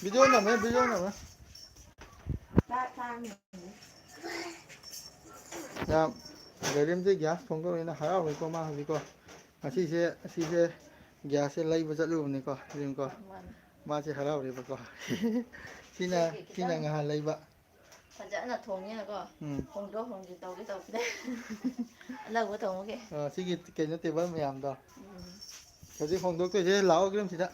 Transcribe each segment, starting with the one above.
비디오 나면 비디오 나면. 야, 내림들 gas 통도에나 하라고 이거 막 이거. 시세 gas 라이브 자르고니까 이거. 마치 하라고 이거. 시나 nga 라이브. fajana thongnya ko hongji tawde alago thongge sigi kenya table mayam do kaji hongdok to je lao gram sida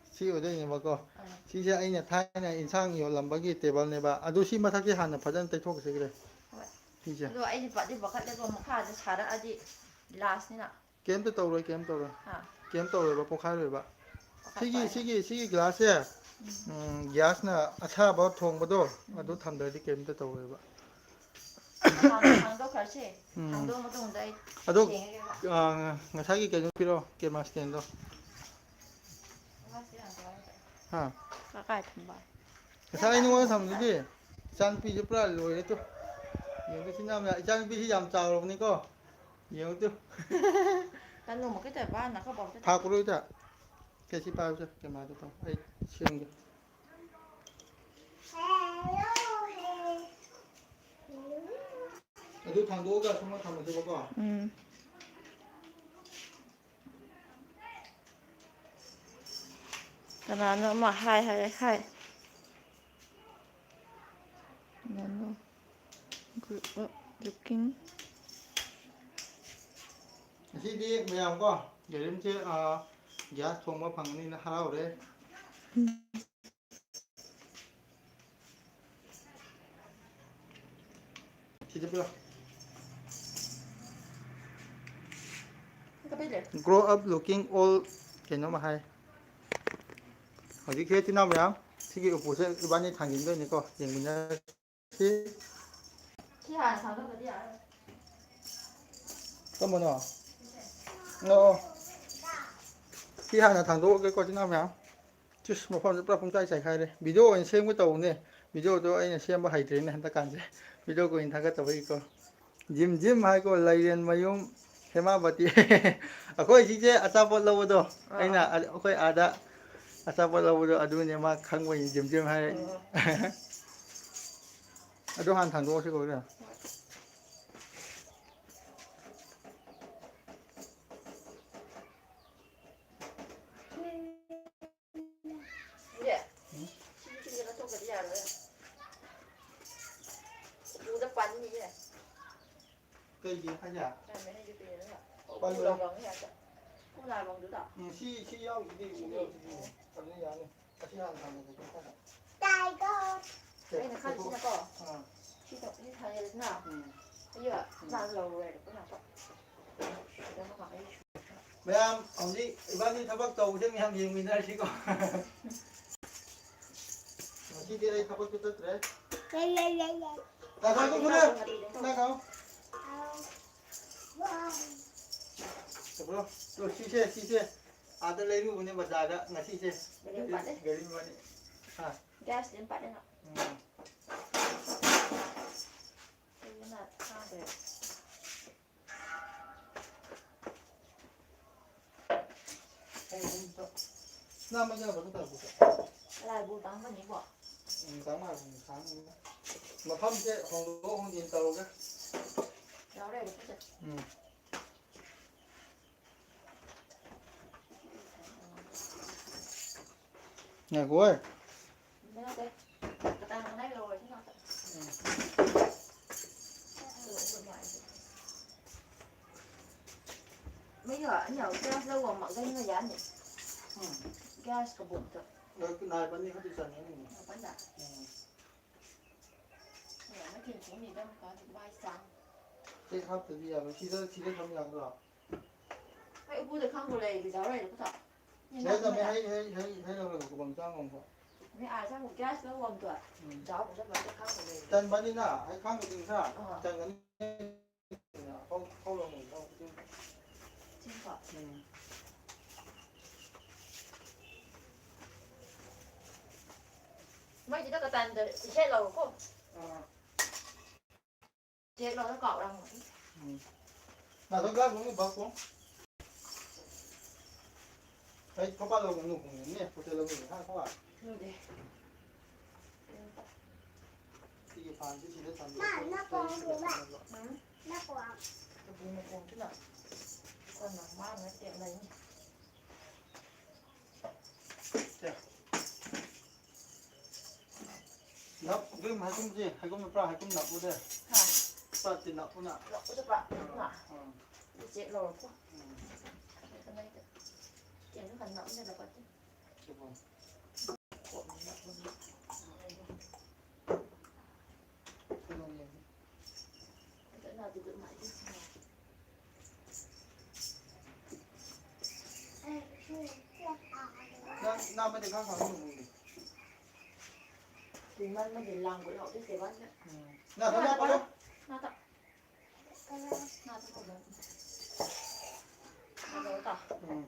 si ode ni ba ko si je aina thaina insang yo lambagi table ne ba adu si mathak ki hana phajan tai thok se gre si je do ai ba di bakat de ko makha de sara adi last ni na kem to roi kem to roi ba pokhai roi ba sigi glass ya gas na acha ba thong ba do adu tham da di kem to roi ba hàng đâu khởi chị hàng đâu mà tông đây adu ngasagi ke no piro ke mas ken do ha ka kai thầm bài ngasagi no tham di chan pi ju pra loi to nhiều cái nam ya chan pi si yam chao lo ni ko nhiều to ta luôn một cái tờ ban làเขาบอกจะ tha ko ro ta ke si pa ju ke ma to ai chen ge adu thang do ga thong ma tham de ba ko cái nào nó mà hai nó looking si di mayam ko gerim che gas thong ma phang ni na harao re si de piro cái biết được grow up looking old keno ma hai 어디 케이티 나무야? 시기 보세 이반이 당긴 거니까 영문야 시 khi hàng thằng đó đi à 또 뭐노? 너 시 하나 당도 cái 거지 나무야? 주스 뭐 폰 플랫폼 짜이 잘 가래 비디오 인 xem cái tàu này video anh xem bao hay thế này hắn ta cần gì video của anh ta cái tàu 이거 짐 하고 라이렌 마용 해마바티 아코이 지제 아차볼 로도 아이나 아코이 아다 아차볼 로도 아두네 막 강고이 짐 할 아두 한 당도 오시고 그래 cái nó không cái gì rồi chú đã bắn như vậy cái gì hay nhỉ mấy cái gì nữa bắn rồi bằng cái gì không làm bằng được đâu 시 야오 이게 이거 아니 아니 같이 하는 거 괜찮아 đây là khăn xin có khi tập đi thay thế nào bây giờ ra lầu rồi có nào không để nó mặc đi 매암 언니 이반이 타박도 우정이 한 예민을 하시고 시디에 타박도 떴더래 나가고 그래 나가 그럼 또 시세 아들 내리고 오늘 바자가 나 시세 gari bạn 아 gas đến bạn đấy nào đây là sao để 나머지는 뭐부터 보자 lại bù tắm vào những bỏ sáng mà không chứ không nhìn tàu cái đó đây được chưa nhà cô ơi đây là đây người ta đang đây rồi chứ nào bây giờ anh nhậu gas đâu mà mặc cái giá nhỉ gas của bụng thôi 여기 날 빨리 하지 않냐 bán đã mấy tiền xuống thì đâu có thì bay sáng cái hấp từ bây giờ mà khi đó không nhận rồi vậy bu được không của này thì giáo này được không nếu mà hay đâu là của bằng trang không mấy ai sang một gas nó gồm tuổi giáo cũng rất là cái không của này chân bán đi nào hay khang cái gì sao chân cái không là mình đâu chính xác mấy chị đó cái tàn thì chết lầu không chết lầu nó cọ đang nào tôi gác cũng bớt cũng Đấy, có bao giờ cũng ngủ cùng nè, có thể là ngủ hai các bạn. 그러게. Thì phản chứ chỉ để thành. Mà nó còn gì vậy? 응? Nó còn. 그 몸에 좀 뜨나? 그건 마음에 때문에. Nắp, cái mà hai cũng gì, hai cũng pra, hai cũng nắp luôn đây. 하. Pra thì nắp luôn ạ. 어제 봐. 나. 이제 넣고. Ừ. 근데 이제 걔는 간 나오는 데다 봤지. Được rồi. Cái đồ gì? cái nào thì tự mãi đi. Nam bên đây khác khoảng ngủ đi. thì mình để làm của họ đi để bán nữa. Nào, thôi nắp luôn. 나다. 나도 그거. 나도 Ừ.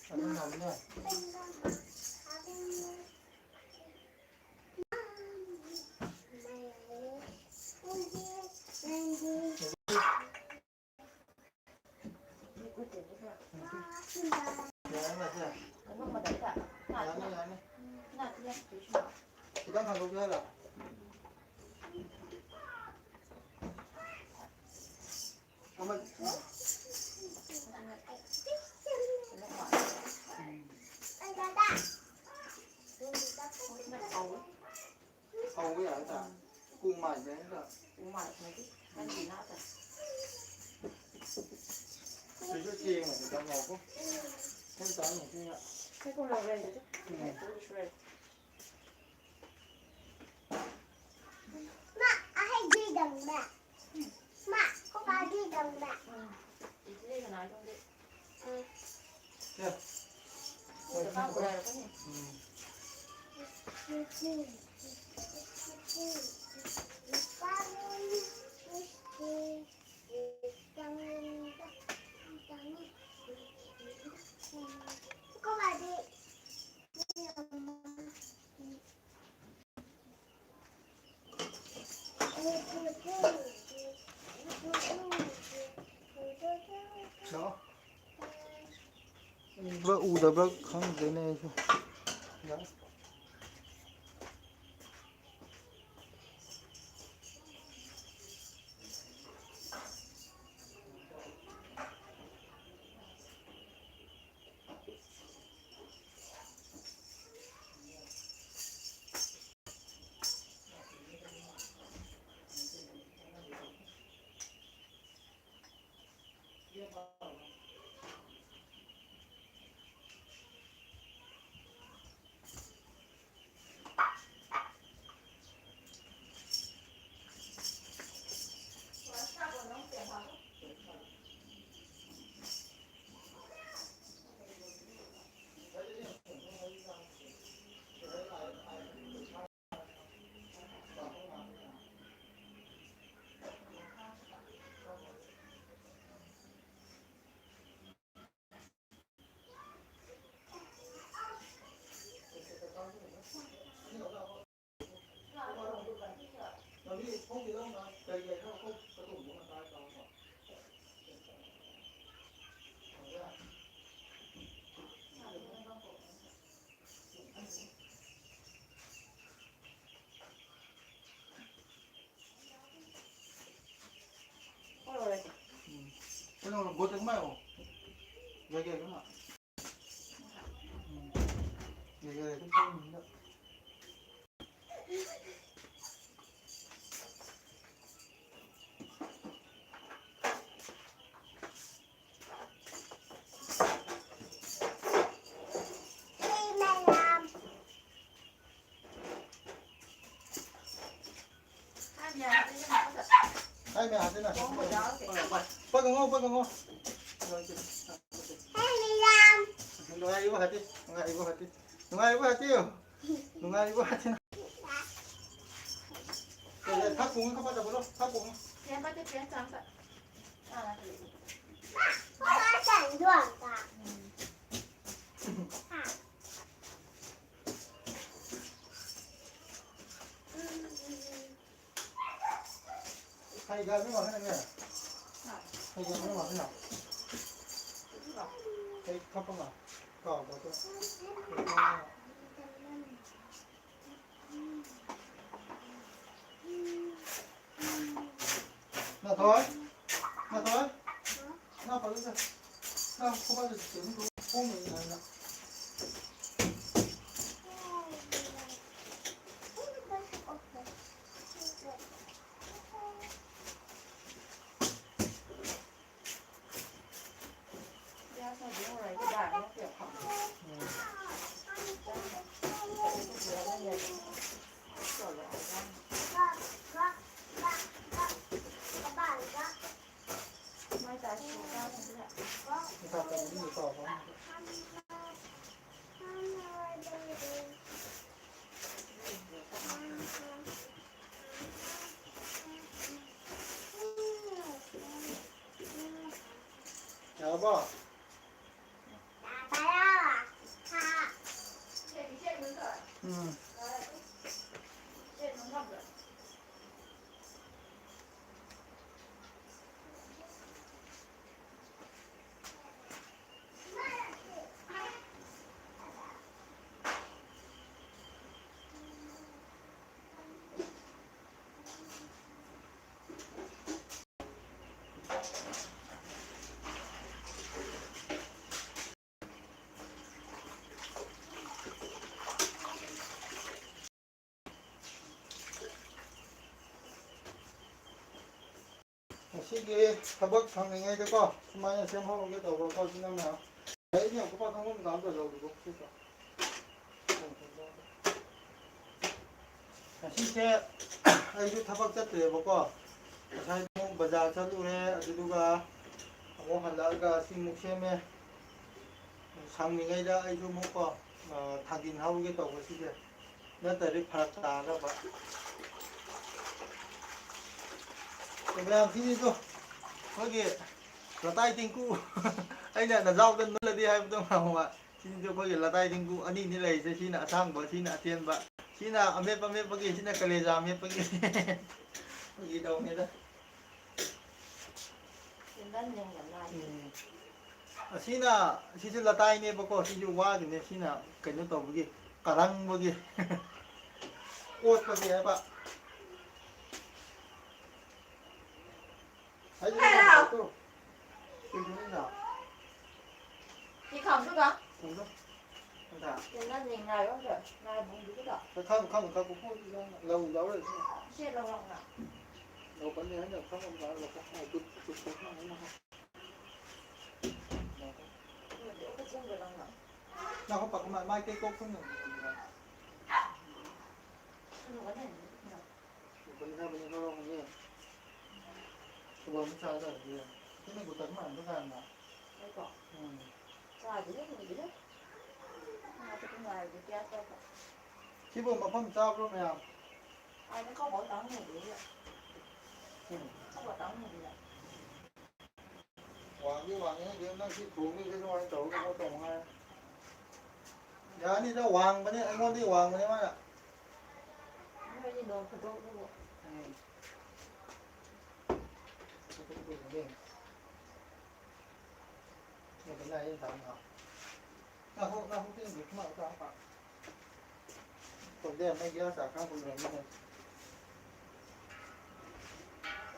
Ở trong nằm nha. 이거 때문에. Dạ em là gì ạ? cái lúc mà đấy cả. Dạ 나 em 그냥 là 나 그냥 조심해. Thì đang hàng đâu kia là. Mà hầu cái ở ta. Cùng mày đấy là. Thì cái chiên này thì tao ngọt quá. Thêm tao một cái ạ. Mà, hay đi đồng bạc. Mà, có ba đi đồng bạc. Nè. Có bà đi. Đó. Vợ u da vợ không thế này chứ. Đó. Nó đi không gì đâu mà. Đây vậy thôi không có đủ muốn là tay tao mà. Cái nó bột trứng mèo. Vậy kìa các bạn. Vậy cũng không mình đâu. Đi mày làm. Hai mẹ hạt thế này. Bắt con ngô. Rồi chị. Hay mày làm. Đúng ngay ibu hati. Đúng ngay ibu hati. Rồi thắt cùng không bắt được đâu. Thắt cùng. Có ba chẳng đoạn cả. Hay gần mới vào thế này nè. Hay gần mới vào thế nào. cái khắp không à cỏ của tôi nào thôi nào phải lên nào không bao giờ tưởng luôn không mình là ra sao đúng rồi cái bài nó kiểu học mai tại sao ra thế này người ta phải những người cỏ không nhớ bỏ ừ 시기에 타박 당행해 되고 수많은 생활하게 되고 거기는 애니 없고 방금 나도 저기고 그래서 시제 아이도 타박 쳤대 보고 사이 뭐 바자 찾으래 아주가 뭐 할라가 시묵 셈에 상밍에다 아이도 먹고 타긴 하게 되고 시제 나들이 팔았다 봐 그냥 피니도 거기 라타이 팅구 아니야 나 자우던 놀라디 하이부터 하고 피니도 거기 라타이 팅구 아니 니 레이세 시나 아상바 시나 아티엔바 시나 아메빠기 시나 칼레자 아메빠기 거기 나오네다 시나 시실 라타이네 보고 시주 와기네 시나 그녀 또 보기 가랑 보기 꽃 보기 해봐 아이고 chị không được à không đâu không thả chị lên nhìn này không được này bụng đứa đó không cũng không lâu rồi xe lâu lòng nào lâu vẫn nhớ được không phải là có hai chút không nữa cái chân rồi lòng nào nào không phải mà mai cây cốc không được vẫn ra bên đó không nhỉ vừa mới sao rồi thì cái này của tấn mà nó ra mà đây có sai gì hết gì hết mà tôi cũng ngoài được ra sao cả khi vừa mà không sao đâu mẹ ai nó có bỏ tấn này gì vậy có bỏ tấn này gì vậy hoàng cái nó chỉ cuốn cái rồi tổ cái tổng hai giờ đi đâu hoàng mà đi anh muốn đi hoàng mà đi mà nó đi đồ phải đồ đồ cái này yên tĩnh hả? Nào không tin được mà sao hả? Còn đêm nay kia sao không có người như thế?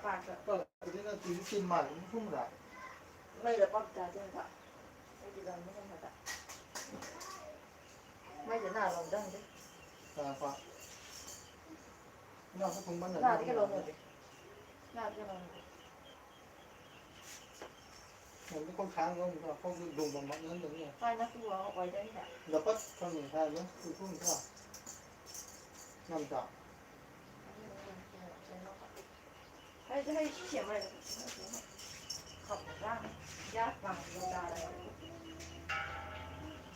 phải rồi Vâng, cái này chỉ tin mà cũng không ra. đây là con trà trên vậy đây chỉ làm cái này thôi mấy cái nào lòng đăng chứ À phải. Nào có không bán được. nào cái lồng rồi nào cái lồng Một cái con kháng không dùng bằng mắt lớn được nhỉ? hai nó cứ vào quay đấy nè Lập bất con người hai nữa, cứ không sao. Nằm chảo. hay chỉ mày học ra giá bằng người ta đây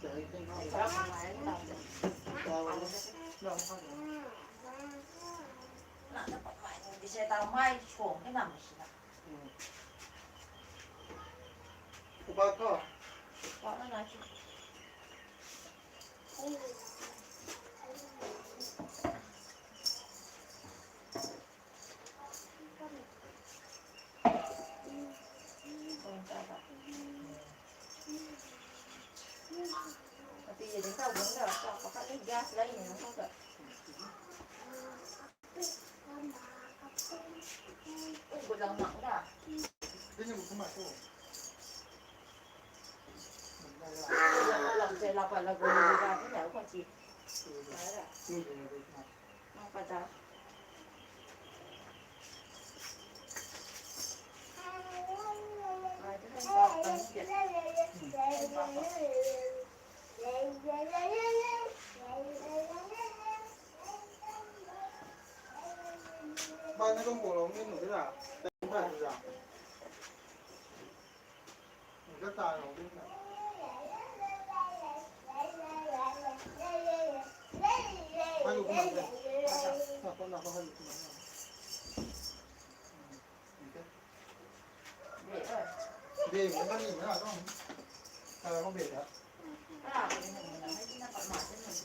Để cái nó sao mà lại làm sao lồng không nó còn mày đi xe tao mai xuống cái nằm gì đó Cô ba có. đó nó nói để đến sau muốn là có các cái gas lấy này nó không được một lần nặng đã thế nhưng mà không phải cô lần về lọc là gồm ra cái nẻo còn chị đấy là không phải sao rồi cái thanh bọc tấm chuyện ba nó không bộ lông nên thế là không phải là rất tài rồi hai lục này con nào có hai lục này để rồi về mình bắt nhìn thế nào không không về nữa cái nào thì mình thấy nó còn mỏi trên mình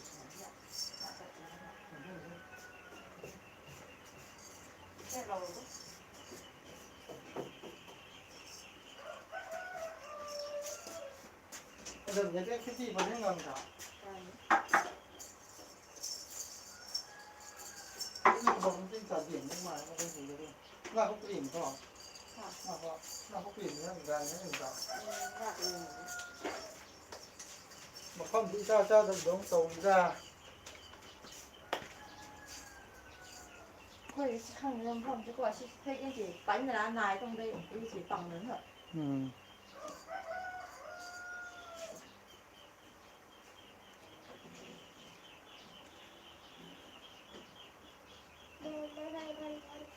cái rồi dần cái gì mà nó ngầm cả những bóng trên trả điểm nhưng mà nó không gì được là không điểm thôi là không điểm nữa mình ra nhé mình ra mà không thì sao được đống tàu ra thôi không chứ quả thấy cái gì bánh là này trong đây cái chỉ bằng lớn rồi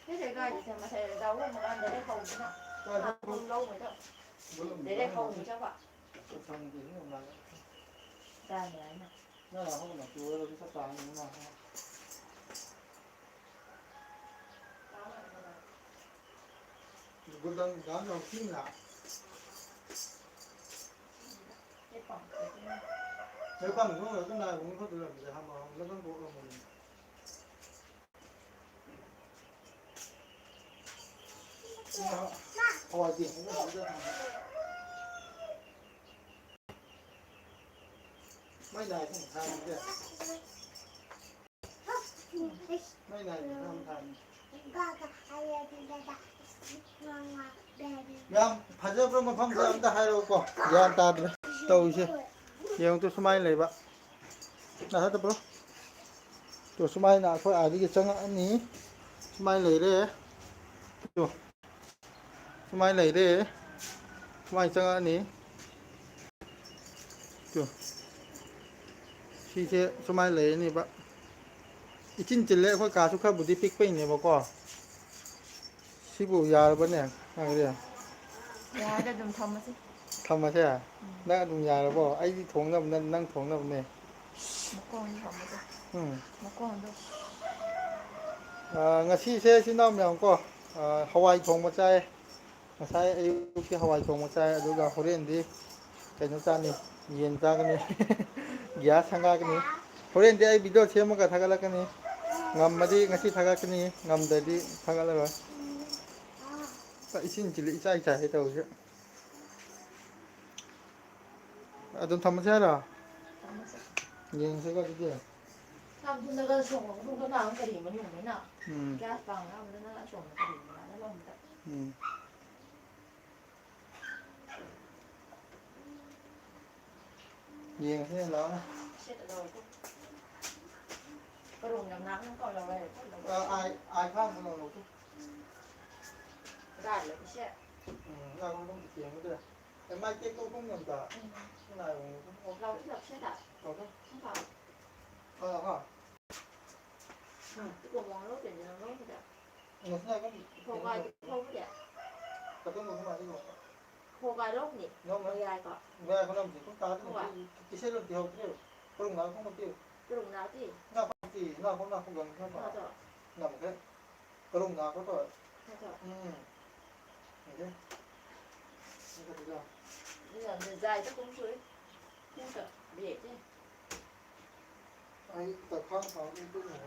thế thì coi thì mà thầy đâu mà ăn để đây không chứ nào không lâu rồi đâu để đây không thì chắc vậy không thì nó là ra này nè nó là không là chúa đâu sắp tàn như thế nào cũng đang đón đầu phim là nếu không cũng là cái này cũng có được làm gì ham mà nó vẫn bộ là mình hỏi tiền cũng có được mấy này không thành chứ mấy này không thành 야, 바지락 그런 거 방송한다 하려고. 야, 따들. 또 이제 얘는 또 수마이 내봐. 나 하다 bro. 또 수마이 나 거의 아직이 정아 아니. 수마이 내래. 또 수마이 내래. 수마이 정아 아니. 또 시세 수마이 내니 봐. 이 진질래 거의 가수카 부디 픽페이네 먹고. 시부 야르버네. 아 그래. 야, để dùng thầm chứ. Thầm mà thế à? Đã dùng nhà rồi bỏ, anh đi thốn ngầm nên năng thốn ngầm này. Một con như thầm chứ. Một con đâu. Ngasi sẽ xin nào mèo có Hawaii thong một chai. Ngasi ayuki Hawaii thong một chai, aduga horen di cái nó chani, yen cha cái này, gas hanga cái này. Horen di ay video xem mà cả thằng cái này. Ngầm mà đi ngasi thằng cái này, ngầm để đi thằng cái rồi. Vậy xin chỉ lý chai chai tàu chứ. 좀 담으세요. 얘는 가 지게. Không, nó gần sủng không có nào cái gì mà nhung thế nào. Gas bằng nó đã sủng cái gì mà nó lông vậy. 얘는 thế nó. Chết rồi. Cái rùng nhắm nắng nó còn là về. ai khác nó nó. Ra là cái xe. Ra không tiền cái đấy. Em mai kia tôi không nhầm cả. Cái này cũng Lâu ít lập xe đã. có không? Không phải. Hả? Cái cùng món lốt để nó lốt vậy. Nó này có Khô gai khô vậy. Tập cái một cái này Khô gai lốt nhỉ? nó Khô gai có. về con làm gì cũng ta cái xe lượng tiêu tiêu. Con nào không có tiêu. Cái rùng nào thì? Nào không thì nào không gần không phải. Nằm thế. Con nào có rồi. Thế. Bây giờ người dài chắc cũng suối. Không sợ để chứ. Ai tập khoan pháo đi cứ này.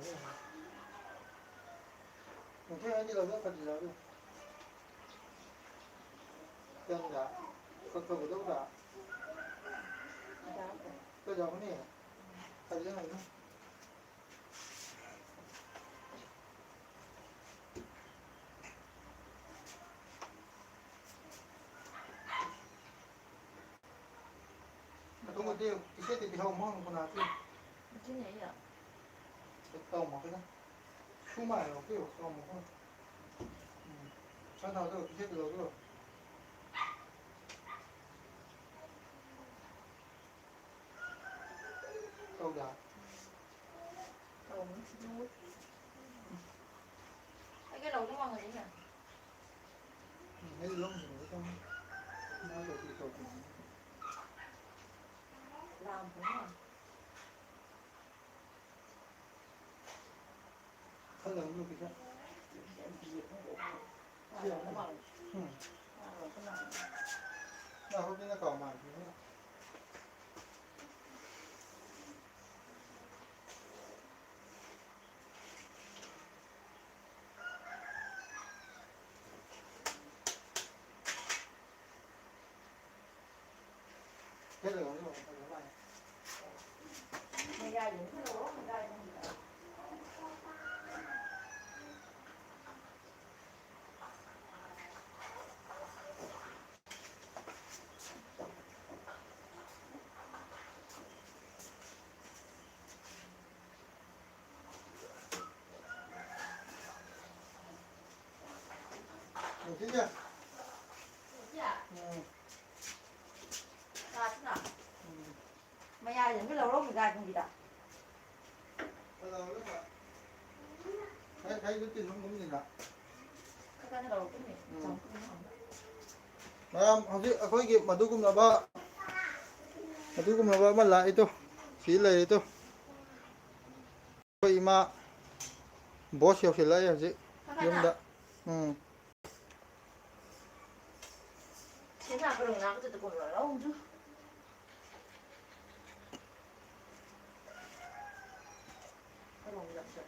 Mình thấy anh đi đâu rất gì đâu. Chân đã. Con đâu đã. Cái gió này. 가지는 đúng rồi tiêu cái xe thì không mong con nào tiêu cái này à cái tàu mà cái đó không phải là tiêu tàu mà không sao nào đâu cái xe được rồi tàu giả đầu nó nuốt cái đầu nó ngon rồi nhỉ mấy lông thì nó không nói được thì tàu làm cũng là thân là như cái nó bằng nó không biết nó còn mà thế là nó mày ra những cái lỗ mày ra trong gì được chứ chưa dạ ra thế nào mày ra những cái lỗ mày ra trong gì đó bây giờ lúc mà thấy cái tin không đúng gì cả cái đầu cái này trong cái hꯧꯖꯤꯛ ꯑꯩꯈꯣꯏꯒꯤ ꯃꯗꯨꯒꯨꯝꯂꯕ ꯑꯃ ꯂꯥꯛꯏꯗꯣ ꯁꯤ ꯂꯩꯔꯤꯗꯣ ꯑꯩꯈꯣꯏ ꯏꯃꯥ ꯕꯣꯁ ꯌꯧꯁꯤꯜꯂꯛꯑꯦ ꯍꯧꯖꯤꯛ ꯌꯨꯝꯗ thế nào cái đồng nào cái cũng là lâu chứ cái đồng lợn sợi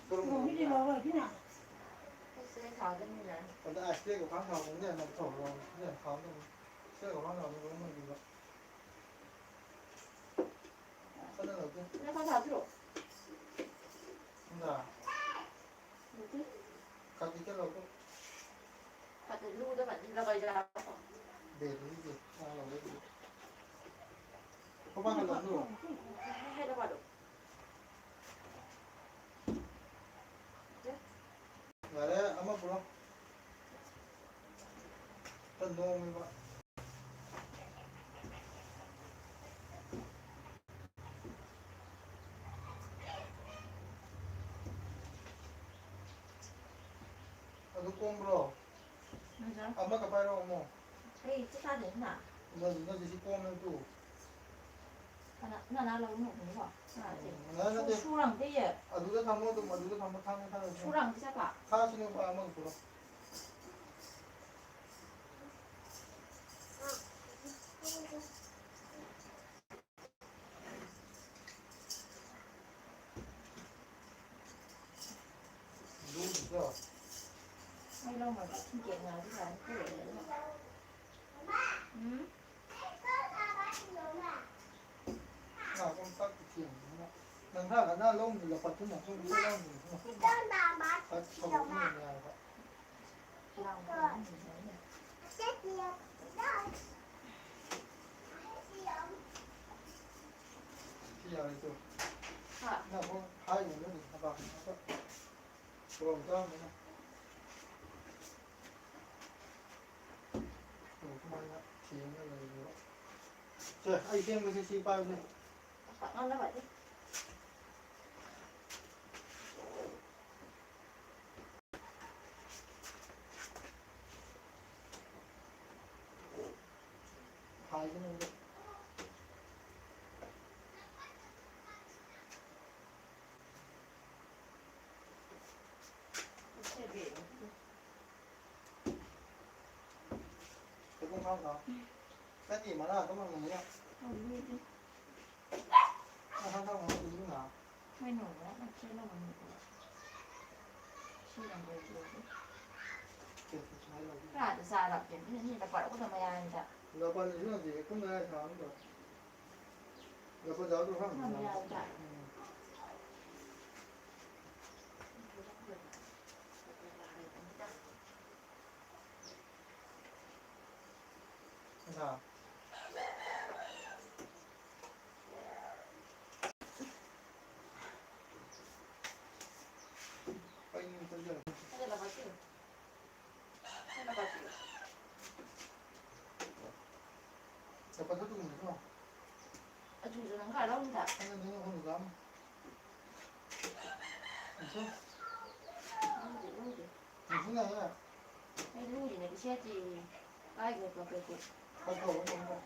Ngồi đi vào rồi thế nào? cái xe thảo cái như này còn tại xe của khoáng nào cũng là nằm sổ rồi cái khó rồi xe của khoáng nào cũng là gì vậy sao đây đầu tiên nó có thảo chứ độ không là được chứ các cái đầu cũng phải từ lưu đó bạn đi ra bây giờ để cái gì sao là cái gì không bao giờ làm được hay đâu vào được đấy ấm áp không tân nôm như vậy ಅದು ಕೊಂಬ್ರೋ ಅಮ್ಮ ಕಪಾಯಿರೋ ಅಮ್ಮ cái ta đến nào nó chỉ con lên tủ nó lâu nó cũng bỏ nó đi su rằng cái gì 누가 다 먹어도 뭐 누가 다 못하는 사람 su rằng cái sao 사시는 거 아무 불어 누구죠? hay lâu mà không kiện nào cái là cái để 나 그럼 딱 붙이는 거야. 난 하나 나 너무 놀라 같은 거 좀 놀라 좀. Con bà má 아, 저거 chồng à? 그냥 lòng cái gì đấy Chết tiệt. Rồi. 시야를 또. hả 나 뭐, 하이 오늘 봐봐. 그럼 다음에는. 그만이야. 뒤에는 이거. 자, 아이 게임 무슨 시 빠지. ngon lắm vậy chứ 하이는 xe biển cũng không có. Cái gì mà nó có bằng này nhá. không biết đi Nó không có gì nào. hay nổ đó là chơi lâu mà nổ chơi làm về rồi cái là xa đập chuyện như là quả có tầm ai anh chả 너 빨리 이거지. 근데 잘안 돼. Rồi cô giáo tôi không. Không ra chạy. Nào. Anh tôi giờ. Đây là bao nhiêu? Đây là bao nhiêu? Có con thích mình không? Ở chủ nó cả đâu cả. Anh nên nó không được lắm. Sao? Musuh này à? Cái lưu gì này cái xe gì? Ai người có cái Không không không.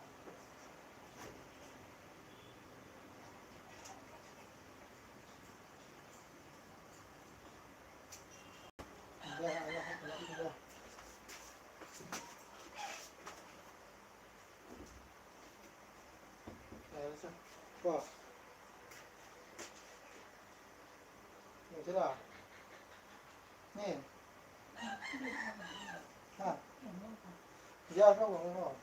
Wow. Thế nào? Nè. Ha. Ra không có không?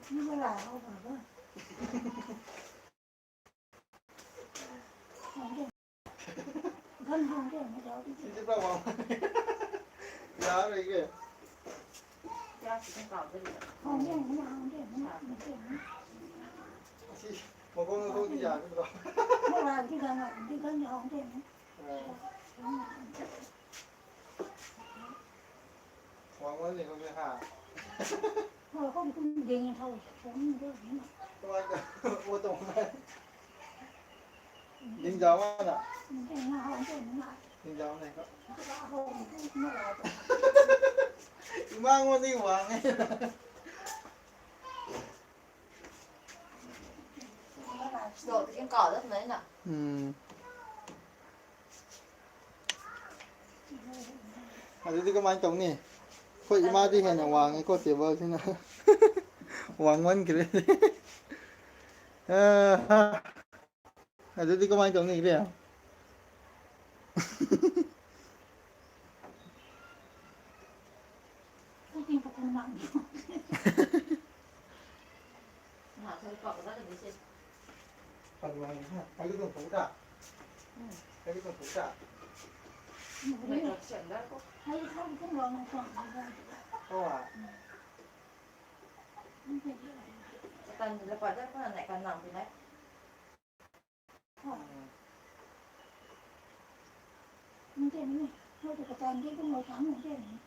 Nó là không phải đó. Thân không thế mà đâu đi. Xin chào bạn. Giá này kìa. ra chỉ không còn cái gì. Không thế nó không thế nó làm cái Chị, một con không đi giả được. nó làm cái gần đi gần nhỏ không thế nó. Hoàng ơi, không phải hả? Thôi không cũng điên thôi, sống như thế mà. Các bạn ô tô này. Dính giáo anh ạ. Thế nó không thế nó lại. Dính giáo này có. Không nó là Mang con đi hoàng ấy. Rồi thì em cỏ rất mấy nào. Jadi kemarin tong ni. Kau ima di hen wang ai kau tebal sini. Wang man kira. Jadi kemarin tong ni dia. cái gì cũng không nặng. Họ thấy cỏ rất là mấy xe. Phần wang ha. Cái cái thủ trả. Cái thủ trả. Mày là chuyện đó có. Thấy không cũng lo nó còn ra. Kau à. Tần là quả rất là lại càng nặng thì đấy. Nó thế này, thôi thì cái tàn cái ngồi thẳng như thế này.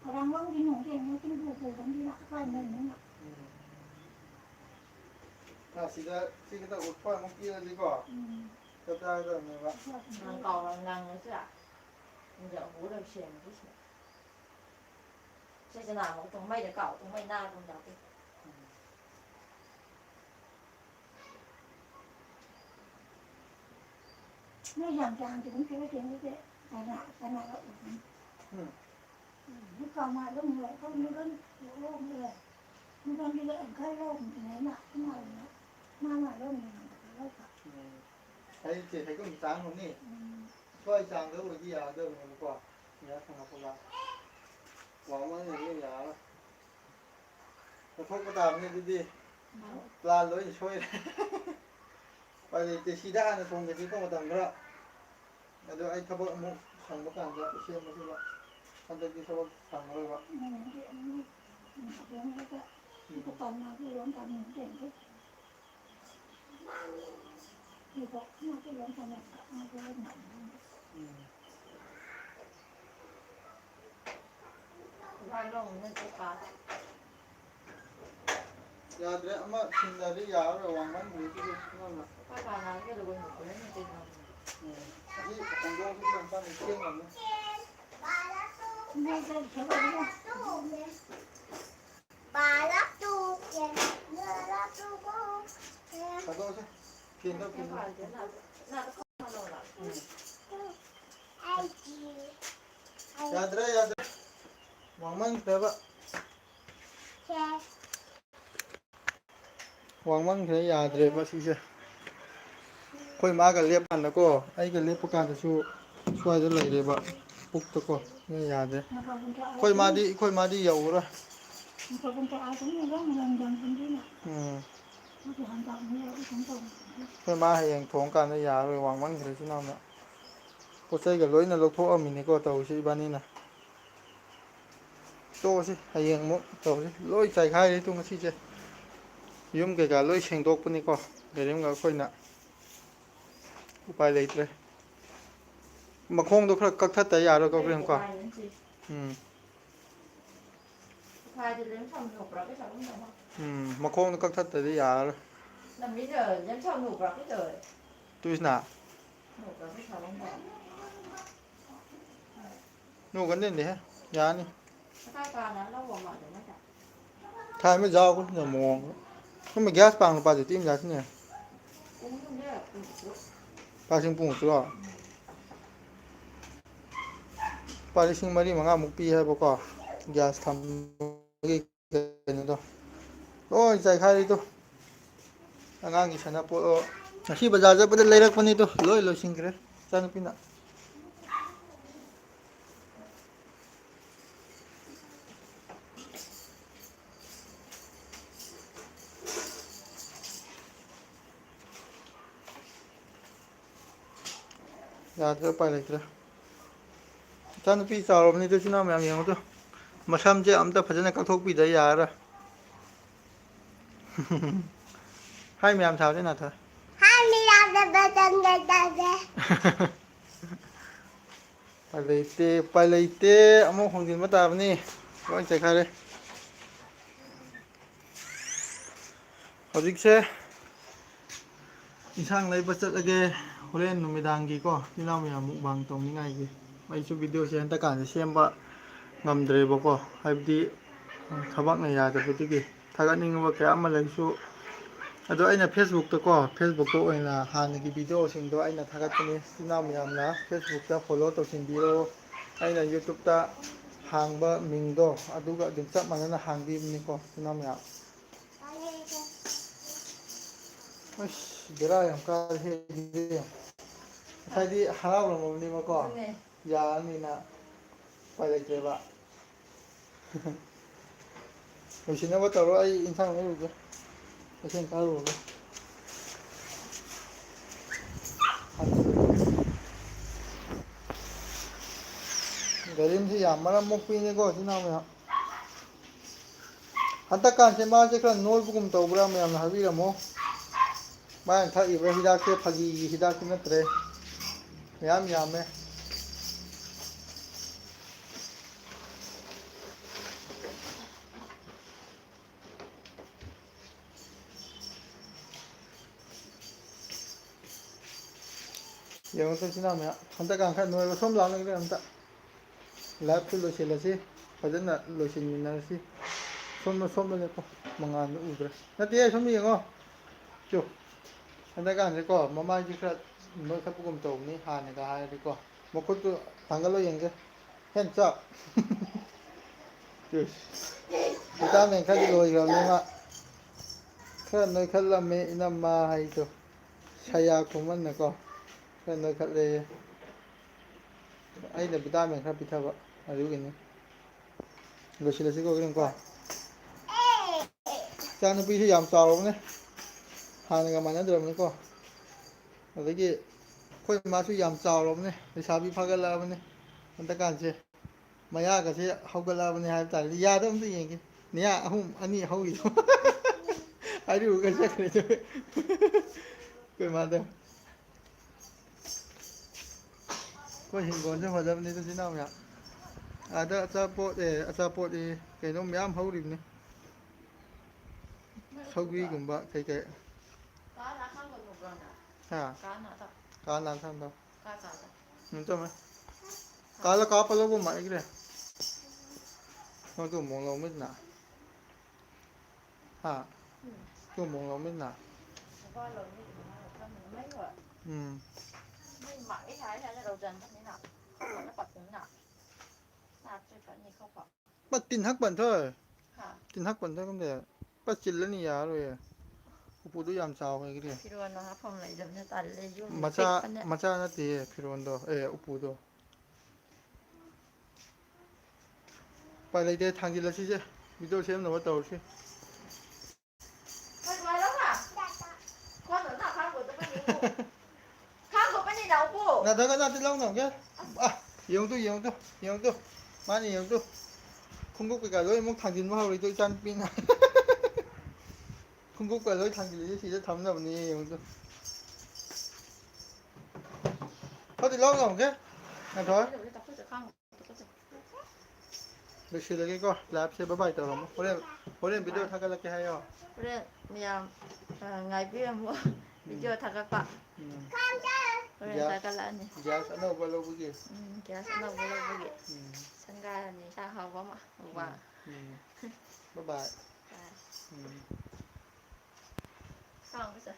Họ đang vắng cái nổ thế nó tính vụ vẫn đi lại phải mình nữa. Xin kita upah mungkin lagi kau. Kita ada ni pak. Nàng cỏ là nàng nữa chứ ạ. Mình dạo bố đời xèm chút xíu. Xe nào mà tụi mày để cỏ, tụi mày na tụi dạo đi. Nó giảm tràn thì cũng kêu chuyện như thế. Tại nào đó. Nó còn mà lúc người không nó vẫn luôn rồi. Nó vẫn đi lại cái lông thì lấy lại cái này nữa. Mà lông này nó cả. Thấy chỉ thấy có một sáng không nè. Coi sáng đó rồi gì à, đâu mà qua. Nhớ không học qua. Wang man ni ni ya. Nó không có tạm như đi. Plan lối thì chơi. Vậy thì chỉ đã là cùng cái có một tầng đó. Rồi anh thắp một thằng một càng đó xem một cái đó. Anh đây đi thắp thằng rồi vậy. Cái tầm nào cái lớn tầm như thế này. Thì có cái lớn tầm này nó cái lớn nặng. Vang lông nên cái cá. Ya dre ama xin là đi giáo rồi Wang man người cái ngon mà. Cái cá nào cái đồ bánh của nó như thế nào. Đi còn đâu cũng làm sao để kiêng làm. Nghe cái số đó. Bà lắc tu kìa, người lắc tu có. Phải đâu chứ? Kiêng đâu Cái kiêng. phải thế nào nó không đâu là. Ai chị. Ya dre. Wang man thế vậy. Che. Wang man thế ya dre vậy chứ. Khôi má cái liệp ăn đó cô, ai cái liệp bốc ăn thì chú xoay rất lấy đấy vậy. ꯄꯨꯛꯇꯀꯣ ꯅꯣꯏ ꯌꯥꯗ꯭ꯔꯦ นะครับคุณจะเอา ꯑꯩꯈꯣꯏ ꯃꯥꯗꯤ ꯌꯧꯔꯣꯏ คุณจะเอาตรงนี้เรื่องยังตรงนี้น่ะ ꯎꯝ เขาจะหันตามนี้เราก็ต้อง ꯑꯩꯈꯣꯏ ꯃꯥ ꯍꯌꯦꯡ ꯊꯣꯡꯀꯥꯟꯗ ꯌꯥꯔꯔꯣꯏ ꯋꯥꯡꯃꯟꯈ꯭ꯔꯦ ꯏꯆꯤꯟ ꯏꯅꯥꯎꯅ ꯄꯣꯠ ꯆꯩꯒ ꯂꯣꯏꯅ ꯂꯧꯊꯣꯛꯑꯝꯃꯤꯅꯤꯀꯣ ꯇꯧꯔꯤꯁꯤ ꯏꯕꯥꯅꯤꯅ ꯇꯣꯛꯑꯁꯤ ꯍꯌꯦꯡ ꯑꯃꯨꯛ ꯇꯧꯔꯁꯤ ꯂꯣꯏ ꯆꯥꯏꯈꯥꯏꯔꯤ ꯇꯨ ꯉꯁꯤꯁꯦ ꯌꯨꯝ ꯀꯩꯀꯥ ꯂꯣꯏ ꯁꯦꯡꯗꯣꯛꯄꯅꯤꯀꯣ ꯀꯔꯤꯝꯒ ꯑꯩꯈꯣꯏꯅ ꯎꯄꯥꯏ ꯂꯩꯇ꯭ꯔꯦ ꯃꯈꯣꯡꯗꯣ ꯈꯔ ꯀꯛꯊꯠꯇ ꯌꯥꯔꯣꯏꯀꯣ ꯄ꯭ꯔꯦꯝꯀꯣ ꯎꯝ ꯃꯈꯣꯡꯗꯣ ꯀꯛꯊꯠꯇꯗꯤ ꯌꯥꯔꯔꯣꯏ Làm bây giờ nhấn cho nụ vào cái trời. ꯇꯨꯏꯁꯅꯥ Nụ vào cái xào bông bò. ꯅꯨꯒꯟꯗꯦꯍꯦ ꯌꯥꯅꯤ Cái cà nó lâu vào mà để nó chặt. ꯊꯥꯏ ꯑꯃ ꯌꯥꯎꯕꯅꯤꯅ ꯃꯑꯣꯡ ꯁꯨꯝꯕ ꯒ꯭ꯌꯥꯁ ꯄꯥꯡ ꯅꯨꯄꯥꯁꯦ team ꯌꯥꯁꯤꯅꯦ Cũng không biết là cũng được. ꯄꯥꯁꯤꯡ ꯄꯨꯡꯉꯛꯇ꯭ꯔꯣ ꯂꯨꯄꯥ 4,000-5,000ꯃꯨꯛ ꯄꯤ ꯍꯥꯏꯕꯀꯣ ꯒ꯭ꯌꯥꯁ ꯊꯝꯕꯒꯤ ꯀꯩꯅꯣꯗꯣ ꯂꯣꯏ ꯆꯥꯏꯈꯥꯏꯔꯤꯗꯣ ꯑꯉꯥꯡꯒꯤ ꯁꯥꯟꯅꯄꯣꯠ ꯉꯁꯤ ꯕꯖꯥꯔ ꯆꯠꯄꯗ ꯂꯩꯔꯛꯄꯅꯤꯗꯣ ꯂꯣꯏ ꯂꯣꯏꯁꯤꯟꯈ꯭ꯔꯦ ꯏꯆꯥꯅꯨꯄꯤꯅ ꯌꯥꯗ꯭ꯔꯦ ꯎꯄꯥꯏ ꯂꯩꯇ꯭ꯔꯦ ꯏꯆꯥꯅꯨꯄꯤ ꯆꯥꯎꯔꯕꯅꯤꯗ ꯏꯆꯤꯟ ꯏꯅꯥꯎ ꯃꯌꯥꯝ ꯌꯦꯡꯉꯨꯗꯣ ꯃꯁꯝꯁꯦ ꯑꯝꯇ ꯐꯖꯅ ꯀꯛꯊꯣꯛꯄꯤꯗ ꯌꯥꯔꯔꯣꯏ ꯍꯥꯏ ꯃꯌꯥꯝ ꯁꯥꯕꯁꯦ ꯅꯥꯊꯣꯏ ꯎꯄꯥꯏ ꯂꯩꯇꯦ ꯎꯄꯥꯏ ꯂꯩꯇꯦ ꯑꯃꯨꯛ ꯍꯣꯡꯖꯤꯟꯕ ꯇꯥꯕꯅꯤ ꯂꯣꯏ ꯆꯥꯏꯈꯥꯏꯔꯦ ꯍꯧꯖꯤꯛꯁꯦ ꯏꯟꯁꯥꯡ ꯂꯩꯕ ꯆꯠꯂꯒꯦ ꯍꯣꯔꯦꯟ ꯅꯨꯃꯤꯗꯥꯡꯒꯤꯀꯣ ꯏꯆꯤꯜ ꯏꯅꯥꯎ ꯃꯌꯥꯝ ꯃꯨꯛꯕꯥꯡ ꯇꯧꯅꯤꯡꯉꯥꯏꯒꯤ ꯑꯩꯁꯨ ꯚꯤꯗꯤꯑꯣꯁꯦ ꯍꯟꯗꯛꯀꯥꯟꯁꯦ ꯁꯦꯝꯕ ꯉꯝꯗ꯭ꯔꯦꯕꯀꯣ ꯍꯥꯏꯕꯗꯤ ꯊꯕꯛꯅ ꯌꯥꯗꯕꯗꯨꯒꯤ ꯊꯥꯒꯠꯅꯤꯡꯕ ꯀꯌꯥ ꯑꯃ ꯂꯩꯁꯨ ꯑꯗꯣ ꯑꯩꯅ ꯐꯦꯁꯕꯨꯛꯇꯀꯣ ꯐꯦꯁꯕꯨꯛꯇ ꯑꯣꯏꯅ ꯍꯥꯟꯅꯒꯤ ꯚꯤꯗꯤꯑꯣꯁꯤꯡꯗꯣ ꯑꯩꯅ ꯊꯥꯒꯠꯄꯅꯤ ꯏꯆꯤꯜ ꯏꯅꯥꯎ ꯃꯌꯥꯝꯅ ꯐꯦꯁꯕꯨꯛꯇ ꯐꯣꯂꯣ ꯇꯧꯁꯤꯟꯕꯤꯔꯣ ꯑꯩꯅ ꯌꯨꯇꯨꯕꯇ ꯍꯥꯡꯕ ꯃꯤꯡꯗꯣ ꯑꯗꯨꯒ ꯑꯗꯨꯝ ꯆꯞ ꯃꯥꯟꯅꯅ ꯍꯥꯡꯕꯤꯕꯅꯤꯀꯣ ꯏꯆꯤꯜ ꯏꯅꯥꯎ ꯃꯌꯥꯝ ꯑꯁ ꯕꯦꯔꯥ ꯌꯥꯝ ꯀꯥꯔꯦꯍꯦ ꯉꯁꯥꯏꯗꯤ ꯍꯔꯥꯎꯔꯝꯃꯕꯅꯦꯕꯀꯣ Này. ꯌꯥꯔꯅꯤꯅ ꯎꯄꯥꯏ ꯂꯩꯇ꯭ꯔꯦꯕ ꯂꯣꯏꯁꯤꯟꯅꯕ ꯇꯧꯔꯣ ꯑꯩ ꯏꯟꯁꯥꯡ ꯂꯩꯔꯨꯒꯦ ꯀꯩꯊꯦꯜ ꯀꯥꯔꯨꯔꯒꯦ ꯒꯥꯔꯤꯁꯤ ꯌꯥꯝ ꯃꯔꯝ ꯃꯣꯛꯄꯤꯅꯤꯀꯣ ꯏꯆꯤꯟ ꯏꯅꯥꯎ ꯃꯌꯥꯝ ꯍꯟꯗꯛꯀꯥꯟꯁꯦ ꯃꯥꯁꯦ ꯈꯔ ꯅꯣꯏꯕꯒꯨꯝ ꯇꯧꯕ꯭ꯔꯥ ꯃꯌꯥꯝꯅ ꯍꯥꯏꯕꯤꯔꯝꯃꯣ ꯃꯥꯅ ꯊꯛꯏꯕ ꯍꯤꯗꯥꯛꯁꯦ ꯐꯥꯒꯤꯒꯤ ꯍꯤꯗꯥꯛꯇꯤ ꯅꯠꯇ꯭ꯔꯦ ꯃꯌꯥꯝ ꯌꯥꯝꯃꯦ ꯌꯦꯡꯉꯨꯇꯨ ꯏꯆꯤꯟ ꯏꯅꯥꯎ ꯃꯌꯥꯝ ꯍꯟꯗꯛꯀꯥꯟ ꯈꯔ ꯅꯣꯏꯕ ꯁꯣꯝ ꯂꯥꯛꯅꯤꯡꯗꯦ ꯑꯝꯇ ꯂꯥꯏꯐꯇꯨ ꯂꯣꯏꯁꯤꯜꯂꯁꯤ ꯐꯖꯅ ꯂꯣꯏꯁꯤꯟꯃꯤꯟꯅꯔꯁꯤ ꯁꯣꯝꯗ ꯂꯦꯞꯄꯣ ꯃꯉꯥꯟꯗꯣ ꯎꯗ꯭ꯔꯦ ꯅꯠꯇꯦ ꯁꯣꯝꯗ ꯌꯦꯡꯉꯣ ꯆꯨ ꯍꯟꯗꯛꯀꯥꯟꯁꯦꯀꯣ ꯃꯃꯥꯏꯁꯦ ꯈꯔ ꯅꯣꯏꯈꯠꯄꯒꯨꯝ ꯇꯧꯕꯅꯤ ꯍꯥꯟꯅꯒ ꯍꯥꯏꯔꯗꯤꯀꯣ ꯃꯈꯨꯠꯇꯨ ꯊꯥꯡꯒꯠꯂꯣ ꯌꯦꯡꯒꯦ ꯍꯦꯟꯆꯞ ꯚꯤꯇꯥꯃꯤꯟ ꯈꯔꯗꯤ ꯂꯣꯏꯈ꯭ꯔꯕꯅꯤ ꯃꯥ ꯈꯔ ꯅꯣꯏꯈꯠꯂꯝꯃꯦ ꯏꯅꯝꯃ ꯍꯥꯏꯗꯣ ꯁꯌꯥ ꯈꯣꯡꯃꯟꯅꯀꯣ ꯈꯔ ꯅꯣꯏꯈꯠꯂꯦꯌꯦ ꯑꯩꯅ ꯚꯤꯇꯥꯃꯤꯟ ꯈꯔ ꯄꯤꯊꯕ ꯑꯗꯨꯒꯤꯅꯤ ꯂꯣꯏꯁꯤꯜꯂꯁꯤꯀꯣ ꯍꯣꯔꯦꯟꯀꯣ ꯏꯆꯥ ꯅꯨꯨꯄꯤꯁꯨ ꯌꯥꯝ ꯆꯥꯎꯔꯕꯅꯦ ꯍꯥꯟꯅꯒ ꯃꯥꯟꯅꯗ꯭ꯔꯕꯅꯤꯀꯣ ꯑꯗꯒꯤ ꯑꯩꯈꯣꯏ ꯃꯥꯁꯨ ꯌꯥꯝ ꯆꯥꯎꯔꯕꯅꯦ ꯂꯩꯁꯥꯕꯤ ꯐꯒꯠꯂꯛꯑꯕꯅꯤ ꯍꯟꯗꯛꯀꯥꯟꯁꯦ ꯃꯌꯥꯒꯁꯦ ꯍꯧꯒꯠꯂꯛꯑꯕꯅꯤ ꯍꯥꯏꯕ ꯇꯥꯔꯦ ꯌꯥꯗ ꯑꯝꯇ ꯌꯦꯡꯒꯦ ꯅꯌꯥ ꯑꯅꯤ ꯍꯧꯔꯤꯗꯣ ꯍꯥꯏꯔꯨꯔꯒ ꯆꯠꯈ꯭ꯔꯦ ꯑꯩꯈꯣꯏ ꯃꯥꯗꯣ ꯑꯩꯈꯣꯏ ꯍꯤꯡꯒꯣꯜꯁꯦ ꯐꯖꯕꯅꯤ ꯏꯆꯤꯜ ꯏꯅꯥꯎ ꯃꯌꯥꯝ ꯑꯥꯗ ꯑꯆꯥꯄꯣꯠ ꯀꯩꯅꯣ ꯃꯌꯥꯝ ꯍꯧꯔꯤꯕꯅꯤ ꯁꯧꯒ꯭ꯔꯤꯒꯨꯝꯕ ꯀꯩꯀꯩ Cá đã khá một một lần à? ꯍꯥ Cá nọ thôi. ꯀꯥꯅ ꯊꯝꯗꯣ Cá chả thôi. ꯆꯨꯝꯃꯦ ꯀꯥꯂ ꯀꯥꯞꯄ ꯂꯧꯕ ꯃꯥꯏꯈ꯭ꯔꯦ ꯃꯗꯨ ꯑꯃꯨꯛ ꯂꯧꯃꯤꯟꯅ ꯍꯥ ꯇꯨ ꯑꯃꯨꯛ ꯂꯧꯃꯤꯟꯅ Qua lần đi thì nó được thăm mình mấy rồi. Nhưng mà cái thái này nó đầu dần thế nào? Không phải nó bật thế nào? Là chơi cái này không phải. ปัดตินฮักปันเถอะ Hả? ตินฮักปันเถอะก็ได้ปัดจินแล้วนี่ยาเลยอุปูดูยามเช้าไงก็ได้ Thì rồi nó không lại dần cho tàn lên vô. มาชานาตีพิโรนโดอุปูโด ไปเลยเดี๋ยวทางกินแล้วสิวิดีโอเชื่อมหนูว่าโตสิ ไม่ไหวแล้วค่ะคนหนึ่งหน้าข้างกูจะไม่ยิงกูข้างกูไม่ได้เดากู nào thôi con ra thì lâu nào kia dùng tôi má này dùng tôi không có cái lối muốn thằng gì mà hồi tôi chăn pin không có cái lối thằng gì thì sẽ thấm đâu nè dùng tôi thôi thì lâu nào kia nào thôi được sự là cái co làm sẽ bye bye tao không hồi đêm video thằng cái là cái hay không เรื่องเมียไงพี่มัววิดีโอทักกะเรื่องทักกะละนี่ giá sẽ đâu vào lâu cái แกสนุกเลยบุกิฉันก็นี่ถ้าเขาว่ามาว่า bye bye ข้างก็จะ